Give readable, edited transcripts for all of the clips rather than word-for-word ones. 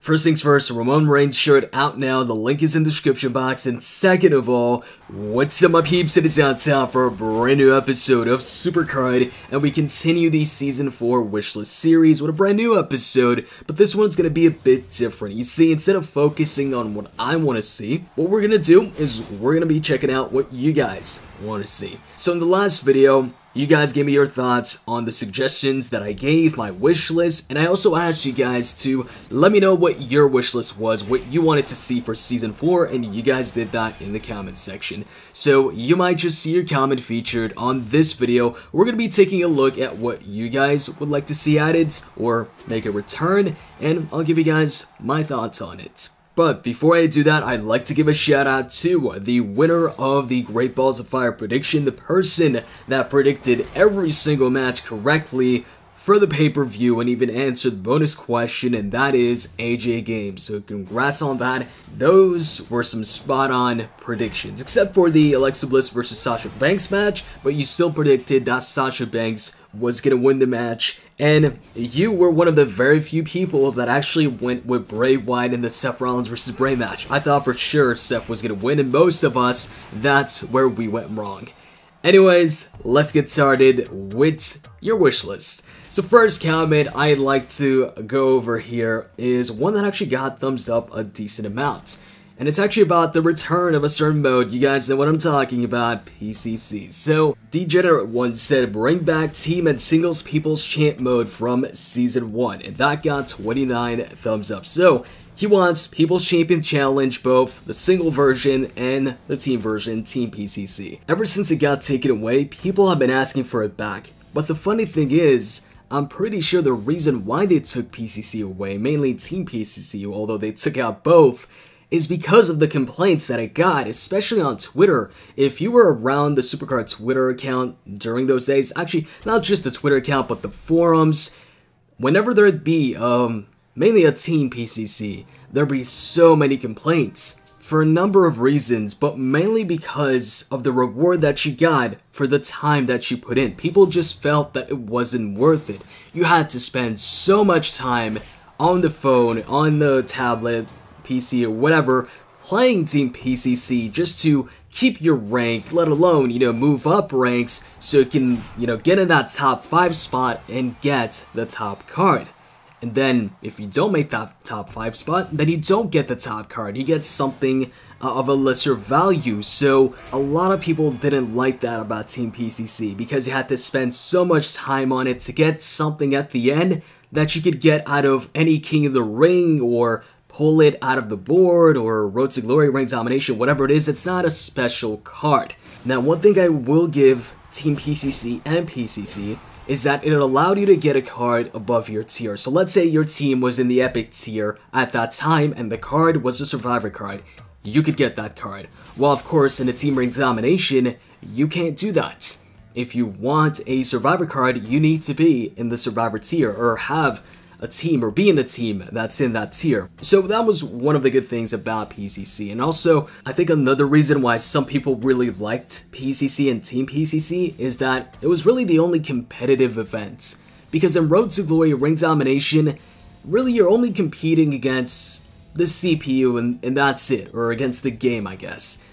First things first, Roman Reigns shirt out now, the link is in the description box, and second of all, what's up my peeps, it is on time for a brand new episode of Supercard, and we continue the Season 4 Wishlist series with a brand new episode, but this one's going to be a bit different. You see, instead of focusing on what I want to see, what we're going to do is we're going to be checking out what you guys want to see. So in the last video, you guys gave me your thoughts on the suggestions that I gave, my wish list, and I also asked you guys to let me know what your wish list was, what you wanted to see for Season 4, and you guys did that in the comments section. So you might just see your comment featured on this video. We're going to be taking a look at what you guys would like to see added or make a return, and I'll give you guys my thoughts on it. But before I do that, I'd like to give a shout out to the winner of the Great Balls of Fire prediction, the person that predicted every single match correctly for the pay-per-view and even answered the bonus question, and that is AJ Games. So congrats on that. Those were some spot-on predictions, except for the Alexa Bliss versus Sasha Banks match, but you still predicted that Sasha Banks was going to win the match, and you were one of the very few people that actually went with Bray Wyatt in the Seth Rollins versus Bray match. I thought for sure Seth was going to win, and most of us, that's where we went wrong. Anyways, let's get started with your wish list. So first comment I'd like to go over here is one that actually got thumbs up a decent amount. And it's actually about the return of a certain mode. You guys know what I'm talking about, PCC. So, Degenerate1 said, bring back team and singles people's champ mode from Season 1. And that got 29 thumbs up. So, he wants People's Champion Challenge, both the single version and the team version, Team PCC. Ever since it got taken away, people have been asking for it back. But the funny thing is, I'm pretty sure the reason why they took PCC away, mainly Team PCC, although they took out both, is because of the complaints that I got, especially on Twitter. If you were around the Supercard Twitter account during those days, actually, not just the Twitter account, but the forums, whenever there'd be, mainly a Team PCC, there'd be so many complaints for a number of reasons, but mainly because of the reward that you got for the time that you put in. People just felt that it wasn't worth it. You had to spend so much time on the phone, on the tablet, PC, or whatever, playing Team PCC just to keep your rank, let alone, move up ranks so you can, get in that top 5 spot and get the top card. And then, if you don't make that top 5 spot, then you don't get the top card. You get something of a lesser value. So, a lot of people didn't like that about Team PCC because you had to spend so much time on it to get something at the end that you could get out of any King of the Ring or pull it out of the board or Road to Glory, Ring Domination, whatever it is. It's not a special card. Now, one thing I will give Team PCC and PCC is that it allowed you to get a card above your tier. So let's say your team was in the Epic tier at that time and the card was a Survivor card. You could get that card. Well, of course, in a Team Ring Domination, you can't do that. If you want a Survivor card, you need to be in the Survivor tier or have a team or be in a team that's in that tier. So that was one of the good things about PCC. And also, I think another reason why some people really liked PCC and Team PCC is that it was really the only competitive event. Because in Road to Glory, Ring Domination, really you're only competing against the CPU and that's it, or against the game, I guess.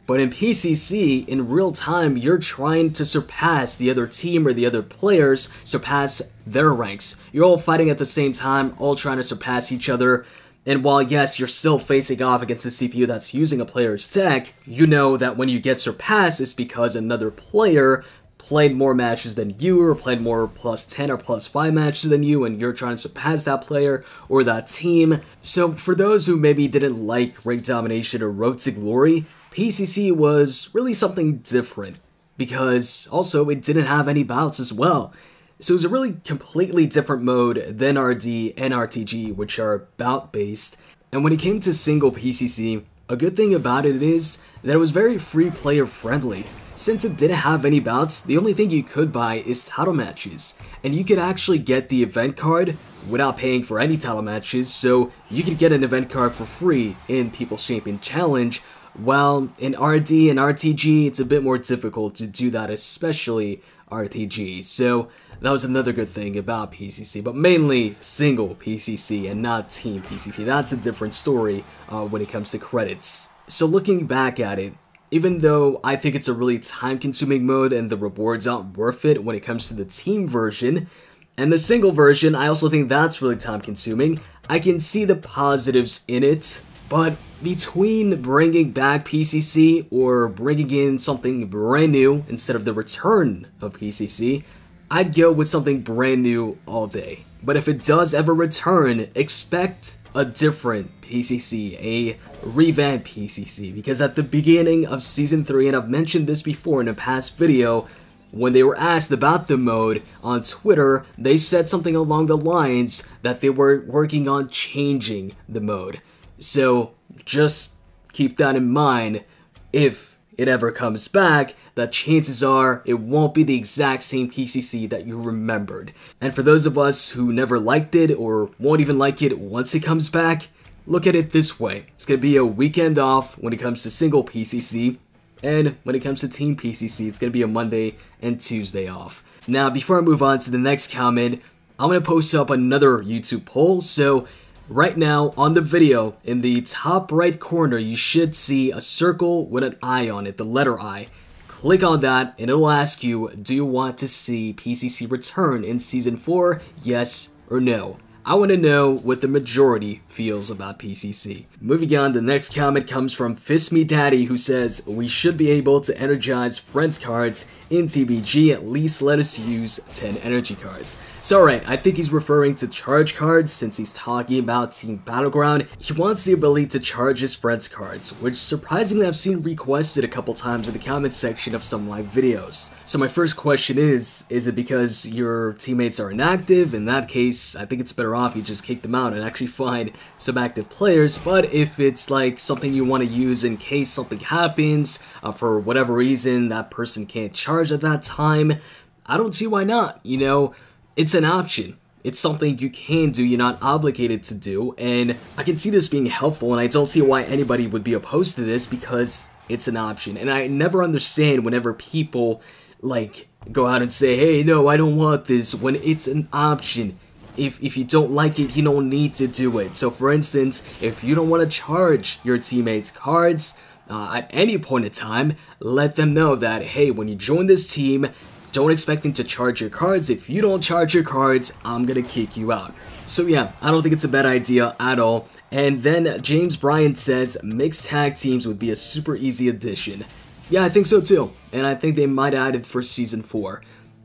But in PCC, in real time, you're trying to surpass the other team or the other players, surpass their ranks. You're all fighting at the same time, all trying to surpass each other. And while, yes, you're still facing off against the CPU that's using a player's tech, you know that when you get surpassed, it's because another player played more matches than you, or played more plus 10 or plus 5 matches than you, and you're trying to surpass that player or that team. So for those who maybe didn't like Ring Domination or Road to Glory, PCC was really something different, because also it didn't have any bouts as well. So it was a really completely different mode than RD and RTG, which are bout-based. And when it came to single PCC, a good thing about it is that it was very free player friendly. Since it didn't have any bouts, the only thing you could buy is title matches. And you could actually get the event card without paying for any title matches, so you could get an event card for free in People's Champion Challenge, while in RD and RTG, it's a bit more difficult to do that, especially RTG. So That was another good thing about PCC, but mainly single PCC and not team PCC. That's a different story when it comes to credits. So looking back at it, even though I think it's a really time-consuming mode and the rewards aren't worth it when it comes to the team version, and the single version, I also think that's really time-consuming, I can see the positives in it. But between bringing back PCC or bringing in something brand new instead of the return of PCC, I'd go with something brand new all day. But if it does ever return, expect a different PCC, a revamped PCC, because at the beginning of Season 3, and I've mentioned this before in a past video, when they were asked about the mode on Twitter, they said something along the lines that they were working on changing the mode. So just keep that in mind if it ever comes back, that chances are it won't be the exact same PCC that you remembered. And for those of us who never liked it or won't even like it once it comes back, look at it this way. It's going to be a weekend off when it comes to single PCC, and when it comes to team PCC, it's going to be a Monday and Tuesday off. Now, before I move on to the next comment, I'm going to post up another YouTube poll. So right now on the video, in the top right corner, you should see a circle with an I on it, the letter I. Click on that and it'll ask you, do you want to see PCC return in Season 4, yes or no? I want to know what the majority feels about PCC. Moving on, the next comment comes from Fist Me Daddy, who says, we should be able to energize friends cards in TBG, at least let us use 10 energy cards. So alright, I think he's referring to charge cards since he's talking about Team Battleground. He wants the ability to charge his friends cards, which surprisingly I've seen requested a couple times in the comment section of some of my videos. So my first question is it because your teammates are inactive? In that case, I think it's better off you just kick them out and actually find some active players. But if it's like something you want to use in case something happens, for whatever reason that person can't charge at that time, I don't see why not. You know, it's an option. It's something you can do, you're not obligated to do, and I can see this being helpful, and I don't see why anybody would be opposed to this because it's an option. And I never understand whenever people like go out and say, hey, no, I don't want this, when it's an option. If you don't like it, you don't need to do it. So for instance, if you don't want to charge your teammates cards at any point in time, let them know that, hey, when you join this team, don't expect them to charge your cards. If you don't charge your cards, I'm gonna kick you out. So yeah, I don't think it's a bad idea at all. And then James Bryan says mixed tag teams would be a super easy addition. Yeah, I think so too. And I think they might add it for Season 4.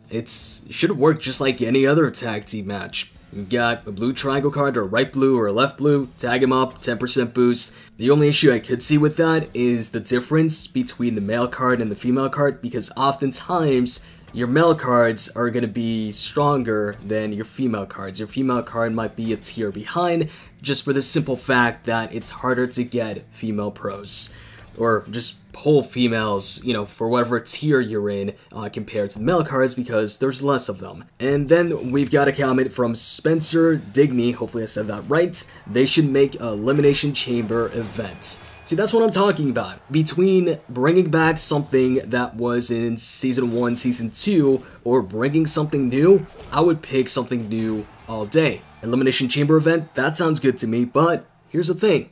It should work just like any other tag team match. You got a blue triangle card or a right blue or a left blue, tag them up, 10% boost. The only issue I could see with that is the difference between the male card and the female card, because oftentimes your male cards are going to be stronger than your female cards. Your female card might be a tier behind, just for the simple fact that it's harder to get female pros. Or just pull females, you know, for whatever tier you're in compared to the male cards, because there's less of them. And then we've got a comment from Spencer Digny, hopefully I said that right. They should make an Elimination Chamber event. See, that's what I'm talking about. Between bringing back something that was in Season 1, Season 2, or bringing something new, I would pick something new all day. Elimination Chamber event, that sounds good to me, but here's the thing.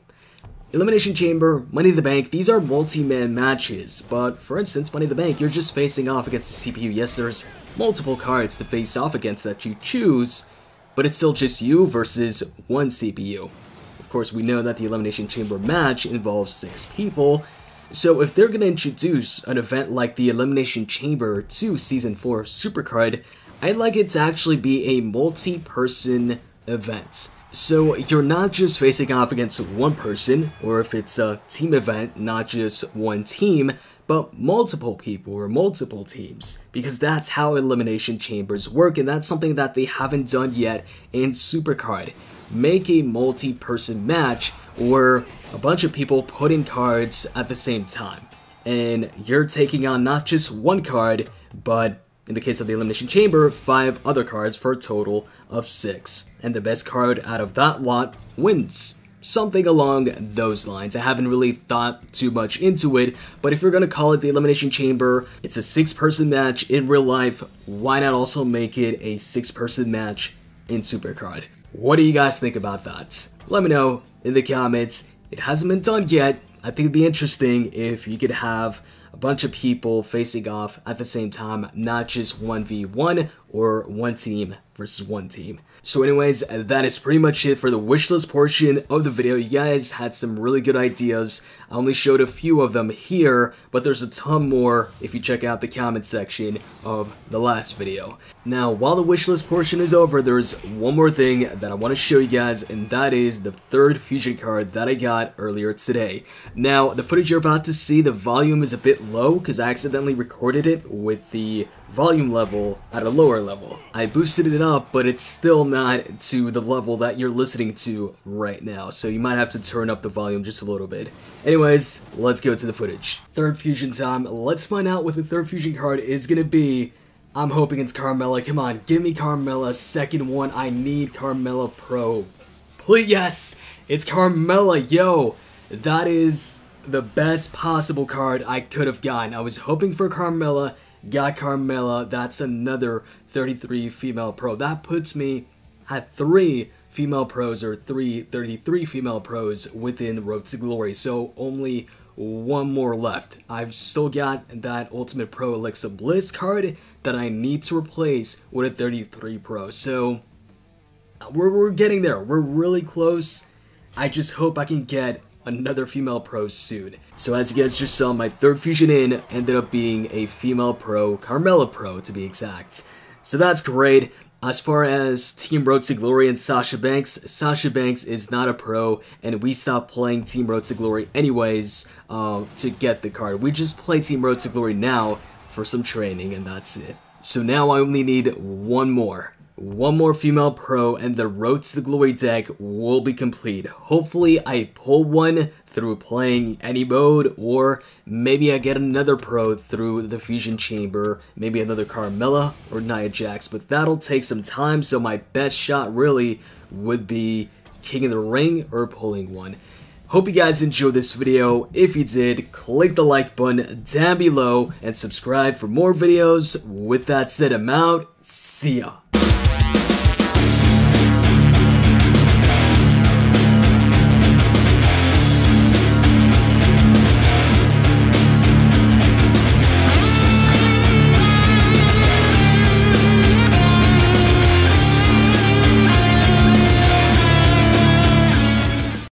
Elimination Chamber, Money in the Bank, these are multi-man matches, but for instance, Money in the Bank, you're just facing off against the CPU. Yes, there's multiple cards to face off against that you choose, but it's still just you versus one CPU. Of course, we know that the Elimination Chamber match involves 6 people, so if they're going to introduce an event like the Elimination Chamber to Season 4 Supercard, I'd like it to actually be a multi-person event. So you're not just facing off against one person, or if it's a team event, not just one team, but multiple people or multiple teams, because that's how Elimination Chambers work, and that's something that they haven't done yet in Supercard. Make a multi-person match, or a bunch of people putting cards at the same time, and you're taking on not just one card, but in the case of the Elimination Chamber, 5 other cards for a total of 6. And the best card out of that lot wins. something along those lines. I haven't really thought too much into it, but if you're gonna call it the Elimination Chamber, it's a 6-person match in real life. Why not also make it a 6-person match in Supercard? What do you guys think about that? Let me know in the comments. It hasn't been done yet. I think it'd be interesting if you could have a bunch of people facing off at the same time, not just 1v1 or one team versus one team. So anyways, that is pretty much it for the wishlist portion of the video. You guys had some really good ideas. I only showed a few of them here, but there's a ton more if you check out the comment section of the last video. Now, while the wishlist portion is over, there's one more thing that I want to show you guys, and that is the 3rd fusion card that I got earlier today. Now, the footage you're about to see, the volume is a bit low because I accidentally recorded it with the volume level at a lower level. I boosted it up, but it's still not to the level that you're listening to right now, so you might have to turn up the volume just a little bit. Anyways, let's go to the footage. 3rd fusion time. Let's find out what the 3rd fusion card is gonna be. I'm hoping it's Carmella. Come on, give me Carmella. 2nd one. I need Carmella Pro. Please, yes, it's Carmella. Yo, that is the best possible card I could have gotten. I was hoping for Carmella. Got Carmella. That's another 33 female pro. That puts me at 3 female pros, or 33 female pros within Road to Glory. So only one more left. I've still got that Ultimate Pro Alexa Bliss card that I need to replace with a 33 pro. So we're getting there. We're really close. I just hope I can get another female pro soon. So as you guys just saw, my 3rd fusion in ended up being a female pro, Carmella Pro to be exact. So that's great. As far as Team Road to Glory and Sasha Banks is not a pro, and we stopped playing Team Road to Glory anyways to get the card. We just play Team Road to Glory now for some training, and that's it. So now I only need one more female pro, and the Road to Glory deck will be complete. Hopefully I pull one through playing any mode, or maybe I get another pro through the Fusion Chamber, maybe another Carmella or Nia Jax, but that'll take some time, so my best shot really would be King of the Ring or pulling one. Hope you guys enjoyed this video. If you did, click the like button down below and subscribe for more videos. With that said, I'm out. See ya.